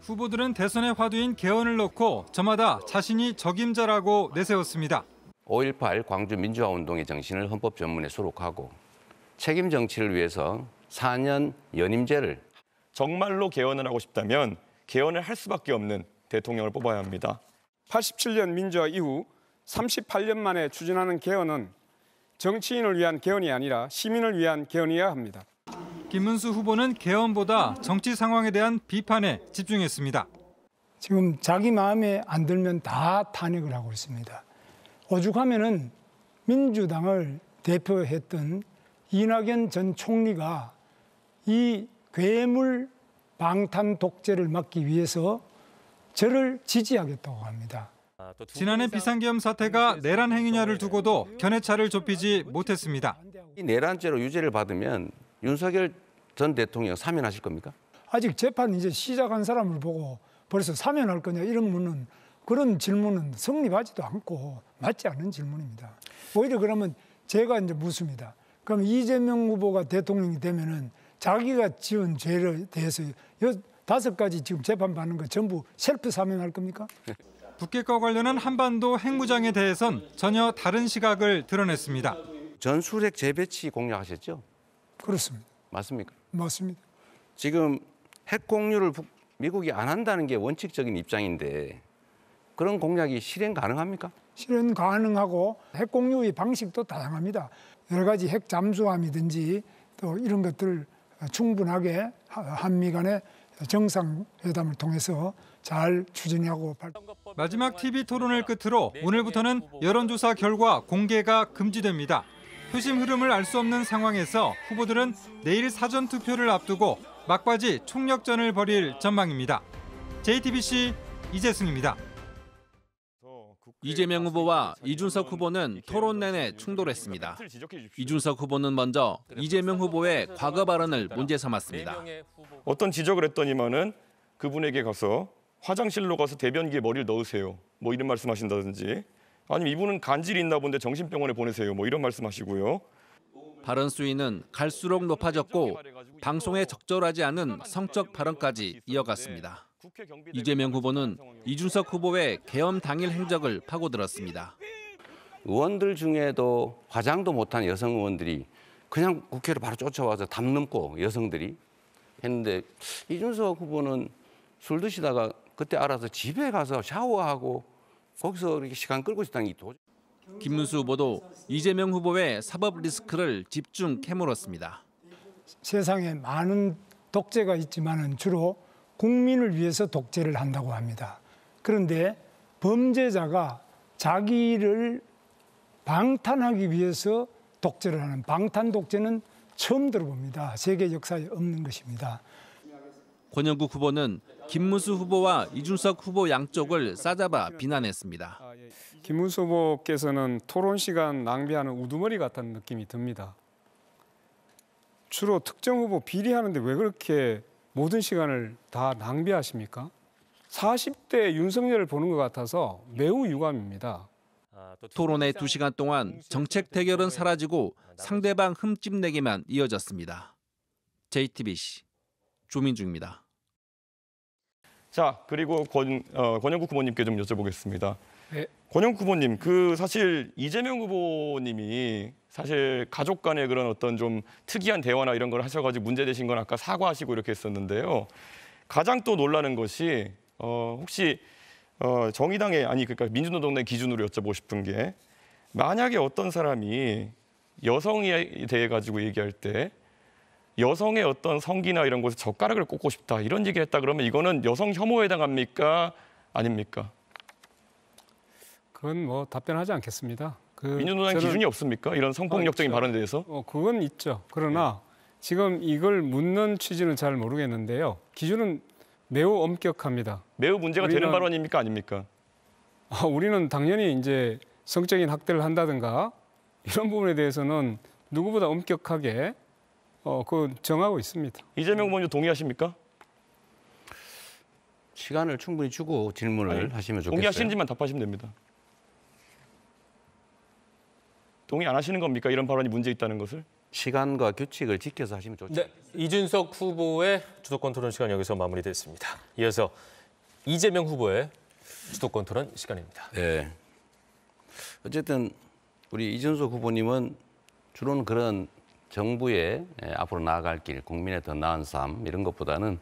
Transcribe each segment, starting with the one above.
후보들은 대선의 화두인 개헌을 놓고 저마다 자신이 적임자라고 내세웠습니다. 5.18 광주 민주화운동의 정신을 헌법 전문에 수록하고 책임 정치를 위해서 4년 연임제를 정말로 개헌을 하고 싶다면 개헌을 할 수밖에 없는 대통령을 뽑아야 합니다. 87년 민주화 이후 38년 만에 추진하는 개헌은 정치인을 위한 개헌이 아니라 시민을 위한 개헌이어야 합니다. 김문수 후보는 개헌보다 정치 상황에 대한 비판에 집중했습니다. 지금 자기 마음에 안 들면 다 탄핵을 하고 있습니다. 오죽하면은 민주당을 대표했던 이낙연 전 총리가 이 괴물 방탄 독재를 막기 위해서 저를 지지하겠다고 합니다. 지난해 비상계엄 사태가 내란 행위냐를 두고도 견해차를 좁히지 못했습니다. 이 내란죄로 유죄를 받으면 윤석열 전 대통령 사면하실 겁니까? 아직 재판 이제 시작한 사람을 보고 벌써 사면할 거냐 이런 그런 질문은 성립하지도 않고 맞지 않는 질문입니다. 오히려 그러면 제가 이제 묻습니다. 그럼 이재명 후보가 대통령이 되면은 자기가 지은 죄에 대해서 5가지 지금 재판받는 거 전부 셀프 사면할 겁니까? 북핵과 관련한 한반도 핵무장에 대해선 전혀 다른 시각을 드러냈습니다. 전술핵 재배치 공략하셨죠? 그렇습니다. 맞습니까? 맞습니다. 지금 핵 공유를 미국이 안 한다는 게 원칙적인 입장인데 그런 공약이 실행 가능합니까? 실현 가능하고 핵 공유의 방식도 다양합니다. 여러 가지 핵 잠수함이든지 또 이런 것들 충분하게 한미 간의 정상회담을 통해서 잘 추진하고 마지막 TV 토론을 끝으로 오늘부터는 여론조사 결과 공개가 금지됩니다. 표심 흐름을 알 수 없는 상황에서 후보들은 내일 사전투표를 앞두고 막바지 총력전을 벌일 전망입니다. JTBC 이재승입니다. 이재명 후보와 이준석 후보는 토론 내내 충돌했습니다. 이준석 후보는 먼저 이재명 후보의 과거 발언을 문제 삼았습니다. 어떤 지적을 했더니만은 그분에게 가서 화장실로 가서 대변기에 머리를 넣으세요. 뭐 이런 말씀하신다든지 아니면 이분은 간질이 있나 본데 정신병원에 보내세요. 뭐 이런 말씀하시고요. 발언 수위는 갈수록 높아졌고 방송에 적절하지 않은 성적 발언까지 이어갔습니다. 이재명 후보는 이준석 후보의 계엄 당일 행적을 파고들었습니다. 의원들 중에도 화장도 못한 여성 의원들이 그냥 국회로 바로 쫓아와서 담 넘고 여성들이 했는데 이준석 후보는 술 드시다가 그때 알아서 집에 가서 샤워하고 거기서 이렇게 시간 끌고 있다는 게 도저히. 김문수 후보도 이재명 후보의 사법 리스크를 집중 캐물었습니다. 세상에 많은 독재가 있지만은 주로 국민을 위해서 독재를 한다고 합니다. 그런데 범죄자가 자기를 방탄하기 위해서 독재를 하는 방탄 독재는 처음 들어봅니다. 세계 역사에 없는 것입니다. 권영국 후보는 김문수 후보와 이준석 후보 양쪽을 싸잡아 비난했습니다. 김문수 후보께서는 토론 시간 낭비하는 우두머리 같다는 느낌이 듭니다. 주로 특정 후보 비리하는데 왜 그렇게 모든 시간을 다 낭비하십니까? 40대 윤석열을 보는 것 같아서 매우 유감입니다. 토론의 2시간 동안 정책 대결은 사라지고 상대방 흠집내기만 이어졌습니다. JTBC 조민주입니다. 자, 그리고 권영국 후보님께 좀 여쭤보겠습니다. 네. 권영국 후보님, 사실 이재명 후보님이 사실 가족 간의 그런 어떤 좀 특이한 대화나 이런 걸 하셔가지고 문제되신 건 아까 사과하시고 이렇게 했었는데요. 가장 또 놀라는 것이 혹시 정의당의 그러니까 민주노동당 기준으로 여쭤보고 싶은 게 만약에 어떤 사람이 여성에 대해 가지고 얘기할 때 여성의 어떤 성기나 이런 곳에 젓가락을 꽂고 싶다 이런 얘기를 했다 그러면 이거는 여성 혐오에 해당합니까? 아닙니까? 그건 뭐 답변하지 않겠습니다. 민주노당 기준이 없습니까? 이런 성폭력적인 발언에 대해서? 그건 있죠. 그러나 지금 이걸 묻는 취지는 잘 모르겠는데요. 기준은 매우 엄격합니다. 매우 문제가 되는 발언입니까? 아닙니까? 우리는 당연히 이제 성적인 학대를 한다든가 이런 부분에 대해서는 누구보다 엄격하게 정하고 있습니다. 이재명 후보님 동의하십니까? 시간을 충분히 주고 질문을 하시면 좋겠어요. 동의하시는지만 답하시면 됩니다. 동의 안 하시는 겁니까? 이런 발언이 문제 있다는 것을? 시간과 규칙을 지켜서 하시면 좋죠. 네, 이준석 후보의 주도권 토론 시간 여기서 마무리됐습니다. 이어서 이재명 후보의 수도권 토론 시간입니다. 네. 어쨌든 우리 이준석 후보님은 주로는 그런 정부의 앞으로 나아갈 길, 국민의 더 나은 삶 이런 것보다는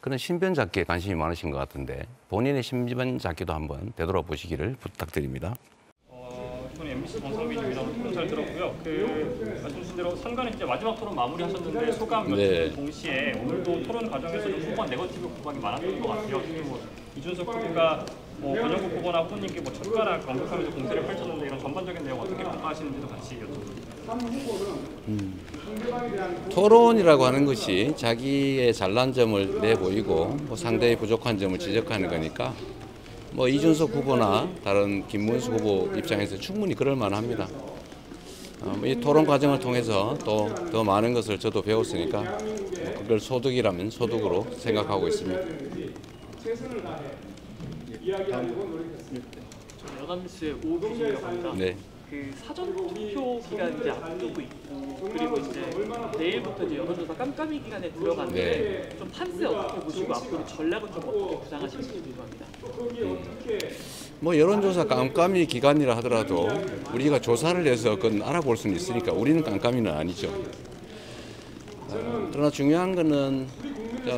그런 신변 잡기에 관심이 많으신 것 같은데 본인의 신변 잡기도 한번 되돌아보시기를 부탁드립니다. 저는 MBC 정상빈입니다. 토론 잘 들었고요. 말씀하신 대로 선관위 이제 마지막 토론 마무리하셨는데 소감 여쭙는 동시에 오늘도 토론 과정에서 후보한 네거티브 구박이 많았던 것 같아요. 특히 이준석 후보가 권영국 후보나 후보님께 젓가락 언급하면서 공세를 펼쳤는데 이런 전반적인 내용 어떻게 평가하시는지도 같이 여쭤봅니다. 토론이라고 하는 것이 자기의 잘난 점을 내보이고 상대의 부족한 점을 지적하는 거니까 이준석 후보나 다른 김문수 후보 입장에서 충분히 그럴 만합니다. 이 토론 과정을 통해서 또 더 많은 것을 저도 배웠으니까 그걸 소득이라면 소득으로 생각하고 있습니다. 연합뉴스의 오기진이라고 합니다. 네. 사전 투표 기간 이제 앞두고 있고 그리고 이제 내일부터 이제 여론조사 깜깜이 기간에 들어가는데 좀 판세 어떻게 보시고 앞으로 전략은 좀 어떻게 구상하실지 궁금합니다. 여론조사 깜깜이 기간이라 하더라도 우리가 조사를 해서 그건 알아볼 수는 있으니까 우리는 깜깜이는 아니죠. 그러나 중요한 거는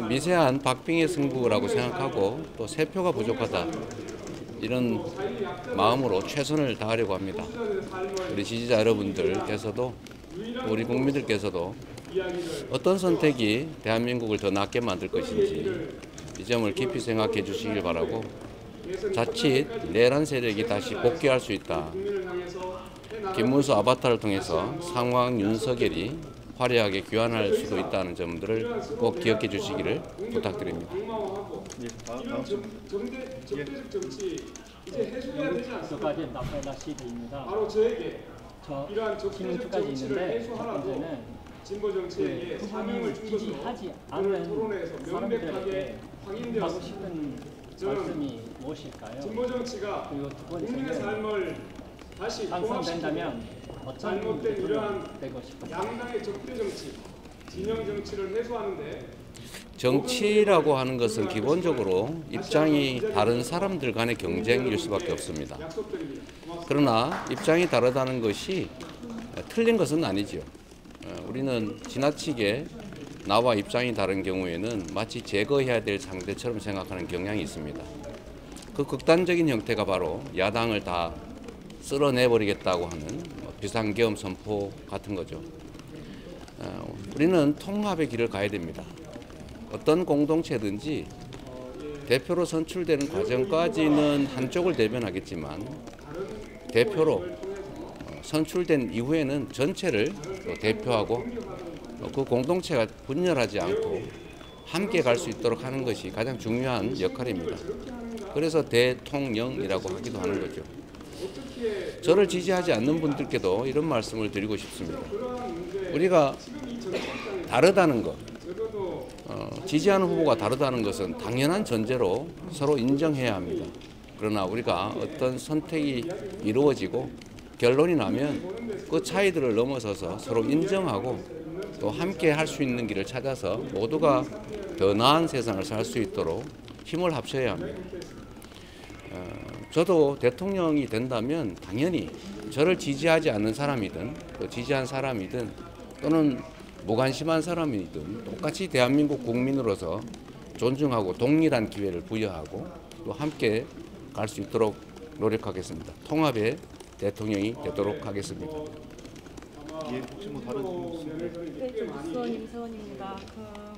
미세한 박빙의 승부라고 생각하고 또 세 표가 부족하다. 이런 마음으로 최선을 다하려고 합니다. 우리 지지자 여러분들께서도 우리 국민들께서도 어떤 선택이 대한민국을 더 낫게 만들 것인지 이 점을 깊이 생각해 주시길 바라고 자칫 내란 세력이 다시 복귀할 수 있다. 김문수 아바타를 통해서 상황 윤석열이 화려하게 귀환할 수도 있다는 점들을 꼭 기억해 주시기를 부탁드립니다. 적대적 정치 이제 해소해야 되지 않습니까? 바로 저에게 이러한 적대적 정치를 해소하라고 진보 정치에게 사명을 준 것으로 오늘 토론회에서 명백하게 확인되었습니다. 저는 진보 정치가 국민의 삶을 다시 통합시키고 잘못된 이러한 양당의 적대 정치, 진영 정치를 해소하는데 정치라고 하는 것은 기본적으로 입장이 다른 사람들 간의 경쟁일 수밖에 없습니다. 그러나 입장이 다르다는 것이 틀린 것은 아니죠. 우리는 지나치게 나와 입장이 다른 경우에는 마치 제거해야 될 상대처럼 생각하는 경향이 있습니다. 그 극단적인 형태가 바로 야당을 다 쓸어내버리겠다고 하는 비상계엄 선포 같은 거죠. 우리는 통합의 길을 가야 됩니다. 어떤 공동체든지 대표로 선출되는 과정까지는 한쪽을 대변하겠지만 대표로 선출된 이후에는 전체를 대표하고 그 공동체가 분열하지 않고 함께 갈 수 있도록 하는 것이 가장 중요한 역할입니다. 그래서 대통령이라고 하기도 하는 거죠. 저를 지지하지 않는 분들께도 이런 말씀을 드리고 싶습니다. 우리가 다르다는 것, 지지하는 후보가 다르다는 것은 당연한 전제로 서로 인정해야 합니다. 그러나 우리가 어떤 선택이 이루어지고 결론이 나면 그 차이들을 넘어서서 서로 인정하고 또 함께 할 수 있는 길을 찾아서 모두가 더 나은 세상을 살 수 있도록 힘을 합쳐야 합니다. 저도 대통령이 된다면 당연히 저를 지지하지 않는 사람이든 또 지지한 사람이든 또는 무관심한 사람이든 똑같이 대한민국 국민으로서 존중하고 동일한 기회를 부여하고 또 함께 갈 수 있도록 노력하겠습니다. 통합의 대통령이 되도록 하겠습니다. 임세원입니다.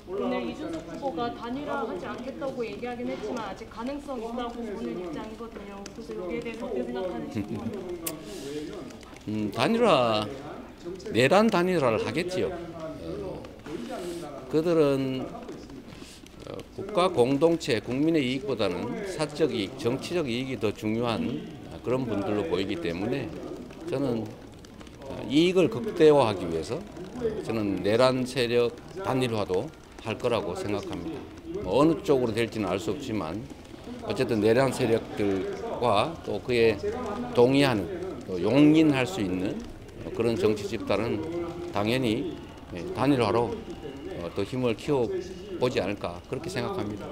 오늘 이준석 후보가 단일화하지 않겠다고 얘기하긴 했지만 아직 가능성 있다고 보는 입장이거든요. 그래서 여기에 대해서 어떻게 생각하는지 단일화, 내란 단일화를 하겠지요. 그들은 국가 공동체, 국민의 이익보다는 사적 이익, 정치적 이익이 더 중요한 그런 분들로 보이기 때문에 저는 이익을 극대화하기 위해서 저는 내란 세력 단일화도 할 거라고 생각합니다. 어느 쪽으로 될지는 알 수 없지만 어쨌든 내란 세력들과 또 그에 동의하는 또 용인할 수 있는 그런 정치 집단은 당연히 단일화로 더 힘을 키워보지 않을까 그렇게 생각합니다.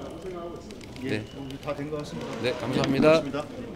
네. 다 된 것 같습니다. 네, 감사합니다. 고맙습니다.